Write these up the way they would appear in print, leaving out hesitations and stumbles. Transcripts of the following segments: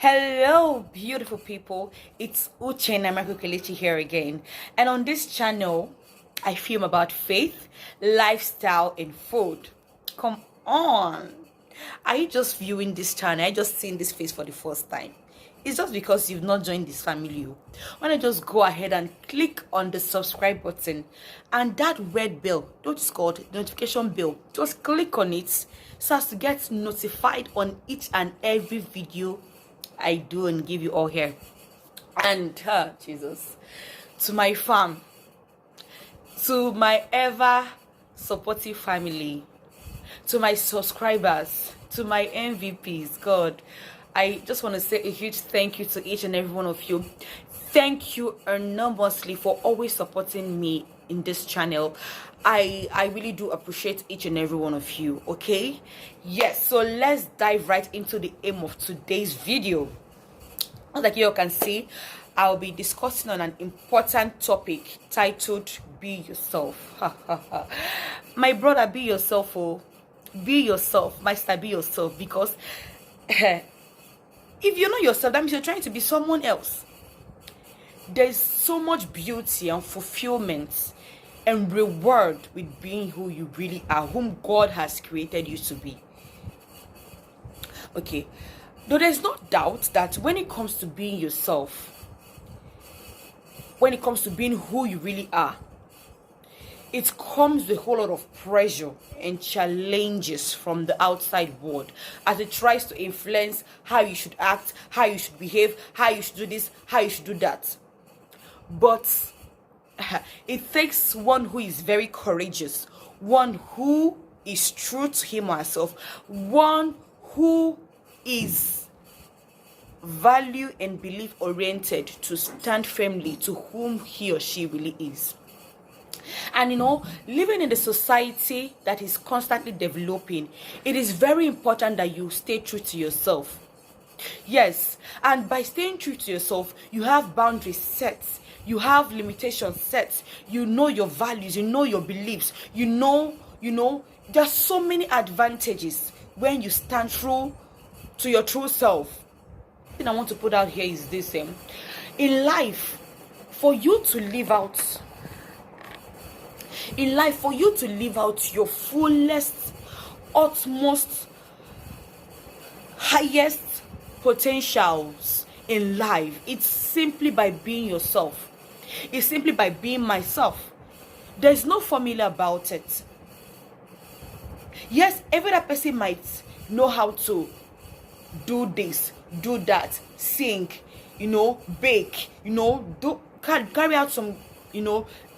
Hello, beautiful people. It's Uche Namako Kelechi here again. And on this channel, I film about faith, lifestyle, and food. Come on. Are you just viewing this channel? Are you just seeing this face for the first time? It's just because you've not joined this family. Why not just go ahead and click on the subscribe button and that red bell, it's called notification bell. Just click on it so as to get notified on each and every video I do and give you all here. And Jesus, to my fam, to my ever supportive family, to my subscribers, to my MVPs, God, I just want to say a huge thank you to each and every one of you. Thank you enormously for always supporting me in this channel. I really do appreciate each and every one of you. Okay, yes, so let's dive right into the aim of today's video. Like you all can see, I'll be discussing on an important topic titled "Be Yourself." My brother, be yourself. Oh, be yourself, master. Be yourself, because if you're not yourself, that means you're trying to be someone else. There's so much beauty and fulfillment and reward with being who you really are, whom God has created you to be. Okay, though there's no doubt that when it comes to being yourself, when it comes to being who you really are, it comes with a whole lot of pressure and challenges from the outside world as it tries to influence how you should act, how you should behave, how you should do this, how you should do that. But it takes one who is very courageous, one who is true to him or herself, one who is value and belief oriented to stand firmly to whom he or she really is. And living in the society that is constantly developing, it is very important that you stay true to yourself. Yes, and by staying true to yourself, you have boundaries set, you have limitations set, you know your values, you know your beliefs, you know, there's so many advantages when you stand true to your true self. The thing I want to put out here is this: in life, for you to live out your fullest, utmost, highest potentials in life, it's simply by being yourself. It's simply by being myself. There's no formula about it. Yes, every other person might know how to do this, do that, sing, bake, carry out some,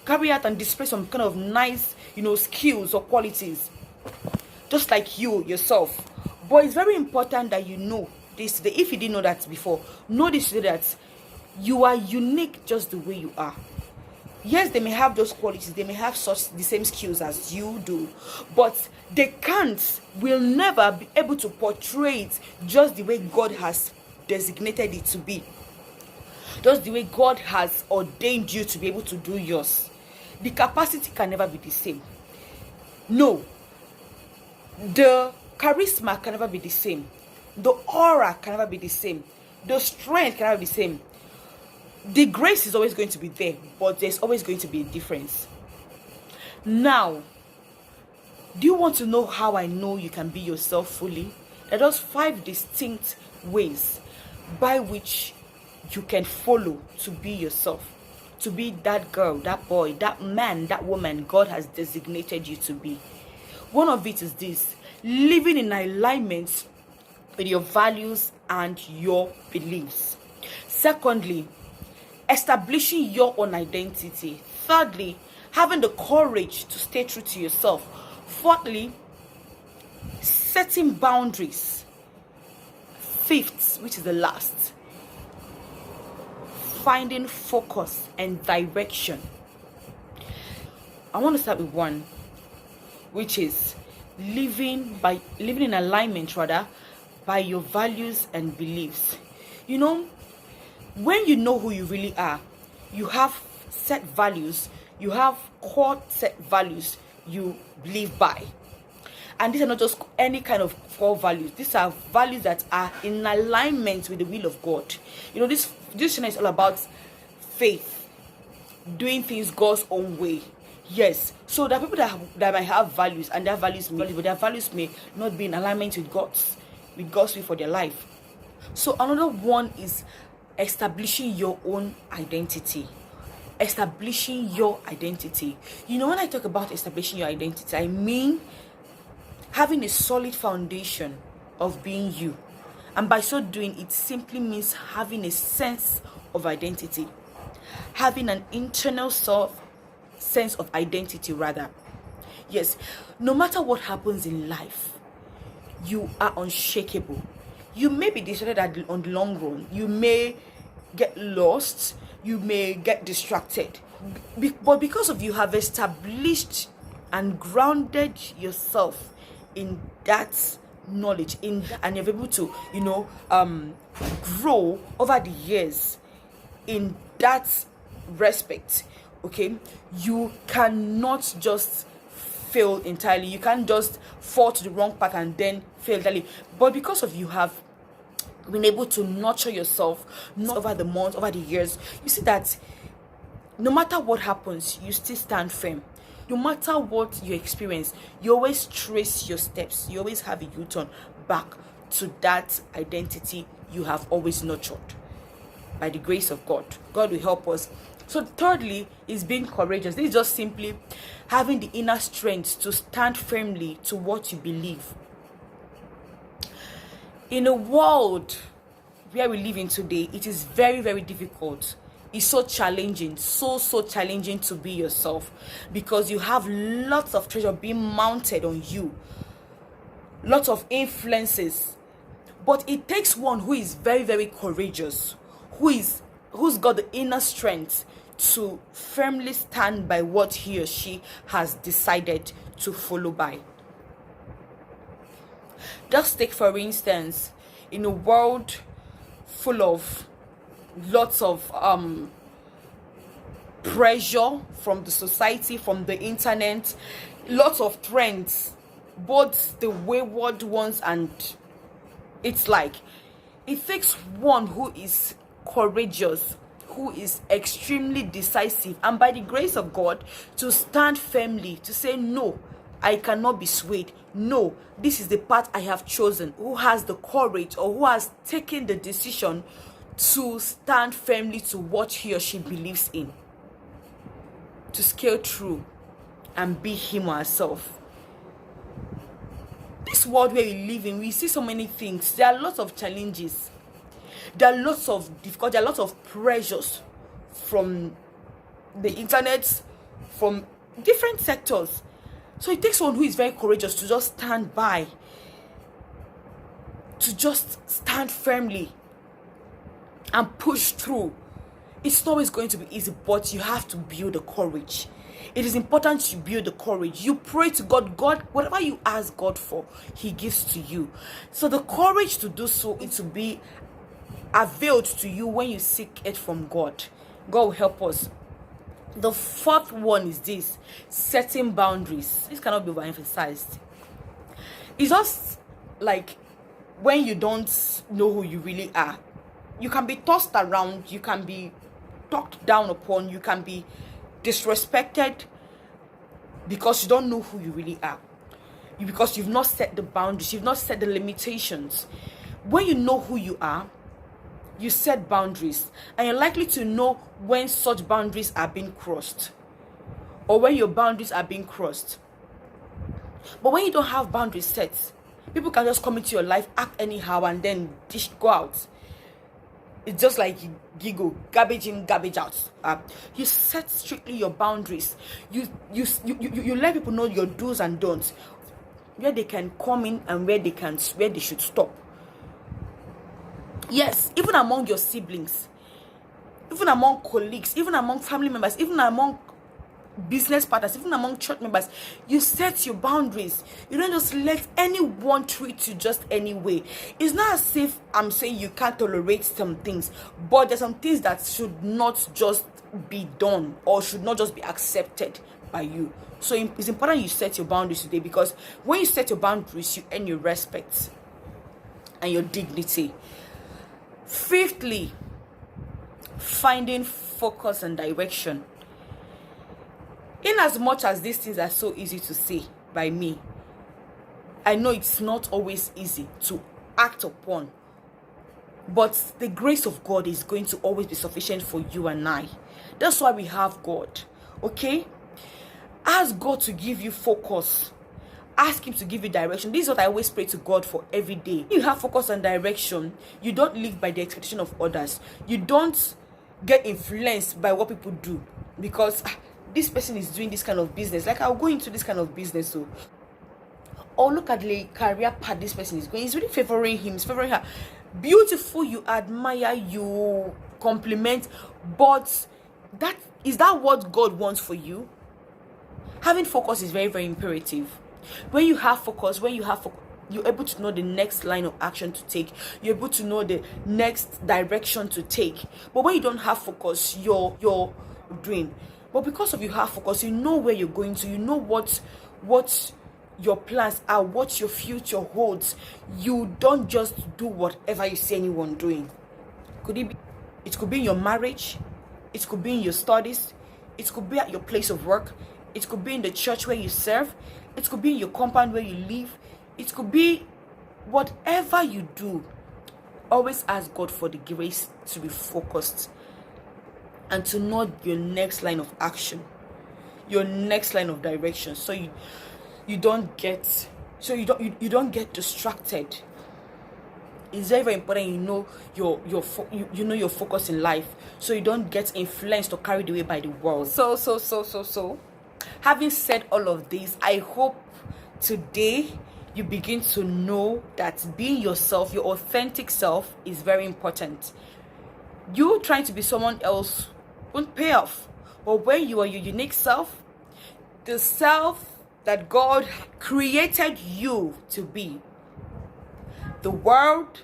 carry out and display some kind of nice, skills or qualities, just like you yourself. But it's very important that you know this today. If you didn't know that before, know this today, that you are unique just the way you are. Yes, they may have those qualities, they may have the same skills as you do, but they will never be able to portray it just the way God has designated it to be, just the way God has ordained you to be able to do yours. The capacity can never be the same. No, the charisma can never be the same. The aura can never be the same. The strength can never be the same. The grace is always going to be there, but there's always going to be a difference. Now, do you want to know how I know you can be yourself fully? There are just 5 distinct ways by which you can follow to be yourself, to be that girl, that boy, that man, that woman God has designated you to be. One of it is this: living in alignment with your values and your beliefs. Secondly, establishing your own identity. Thirdly, having the courage to stay true to yourself. Fourthly, setting boundaries. Fifth, which is the last, finding focus and direction. I want to start with one, which is living in alignment by your values and beliefs. When you know who you really are, you have set values, you have core set values you live by. And these are not just any kind of core values. These are values that are in alignment with the will of God. This channel is all about faith, doing things God's own way. Yes, so there are people that might have values, and their values may not be in alignment with God's will for their life. So another one is establishing your own identity. Establishing your identity. When I talk about establishing your identity, I mean having a solid foundation of being you. And by so doing, it simply means having a sense of identity. Having an internal sense of identity rather. Yes, no matter what happens in life, you are unshakable. You may be decided on the long run. You may get lost. You may get distracted. But because of you have established and grounded yourself in that knowledge, and you're able to, grow over the years in that respect, okay, you cannot just fail entirely. You can't just fall to the wrong path and then fail entirely. But because of you have been able to nurture yourself over the months, over the years, you see that no matter what happens, you still stand firm. No matter what you experience, you always trace your steps. You always have a U-turn back to that identity you have always nurtured. By the grace of God, God will help us. So thirdly is being courageous. This is just simply having the inner strength to stand firmly to what you believe. In a world where we live in today, it is very, very difficult. It's so challenging, so challenging to be yourself, because you have lots of treasure being mounted on you, lots of influences. But it takes one who is very, very courageous, who's got the inner strength to firmly stand by what he or she has decided to follow by. Just take, for instance, in a world full of lots of pressure from the society, from the internet, lots of trends, both the wayward ones, and it takes one who is courageous, who is extremely decisive, and by the grace of God, to stand firmly, to say, no, I cannot be swayed. No, this is the path I have chosen. Who has the courage, or who has taken the decision to stand firmly to what he or she believes in, to scale through and be him or herself. This world where we live in, we see so many things. There are lots of challenges. There are lots of difficulty. There are lots of pressures from the internet, from different sectors. So it takes someone who is very courageous to just stand by, to just stand firmly and push through. It's not always going to be easy, but you have to build the courage. It is important to build the courage. You pray to God. God, whatever you ask God for, he gives to you. So the courage to do so is to be availed to you when you seek it from God. God will help us. The fourth one is this: setting boundaries. This cannot be overemphasized. It's just like when you don't know who you really are. You can be tossed around, you can be talked down upon, you can be disrespected because you don't know who you really are. Because you've not set the boundaries, you've not set the limitations. When you know who you are, you set boundaries, and you're likely to know when such boundaries are being crossed, or when your boundaries are being crossed. But when you don't have boundaries set, people can just come into your life, act anyhow, and then go out. It's just like giggle, garbage in, garbage out. You set strictly your boundaries. You let people know your do's and don'ts, where they can come in and where they should stop. Yes, even among your siblings, even among colleagues, even among family members, even among business partners, even among church members, you set your boundaries. You don't just let anyone treat you just any way. It's not as if I'm saying you can't tolerate some things, but there's some things that should not just be done or should not just be accepted by you. So it's important you set your boundaries today, because when you set your boundaries, you earn your respect and your dignity. Fifthly, finding focus and direction. In as much as these things are so easy to say by me, I know it's not always easy to act upon, but the grace of God is going to always be sufficient for you and I. That's why we have God. Okay? Ask God to give you focus. Ask him to give you direction. This is what I always pray to God for every day. When you have focus and direction, you don't live by the expectation of others. You don't get influenced by what people do, because this person is doing this kind of business, like I'll go into this kind of business. So, or look at the career path this person is going. He's really favoring him, he's favoring her. Beautiful, you admire, you compliment, but is that what God wants for you? Having focus is very, very imperative. When you have focus, you're able to know the next line of action to take. You're able to know the next direction to take. But when you don't have focus, you're doing. But because of you have focus, you know where you're going to. You know what your plans are, what your future holds. You don't just do whatever you see anyone doing. It could be in your marriage. It could be in your studies. It could be at your place of work. It could be in the church where you serve. It could be in your compound where you live. It could be whatever you do. Always ask God for the grace to be focused and to know your next line of action, your next line of direction, so you don't get distracted. It's very, very important you know your focus in life, so you don't get influenced or carried away by the world. So having said all of this, I hope today you begin to know that being yourself, your authentic self, is very important. You trying to be someone else won't pay off. But when you are your unique self, the self that God created you to be, the world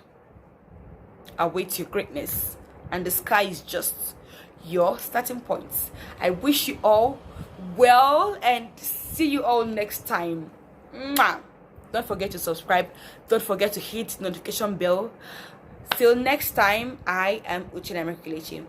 awaits your greatness, and the sky is just your starting points. I wish you all well, and see you all next time. Mwah. Don't forget to subscribe. Don't forget to hit the notification bell. Till next time, I am Uchenna Kelechi.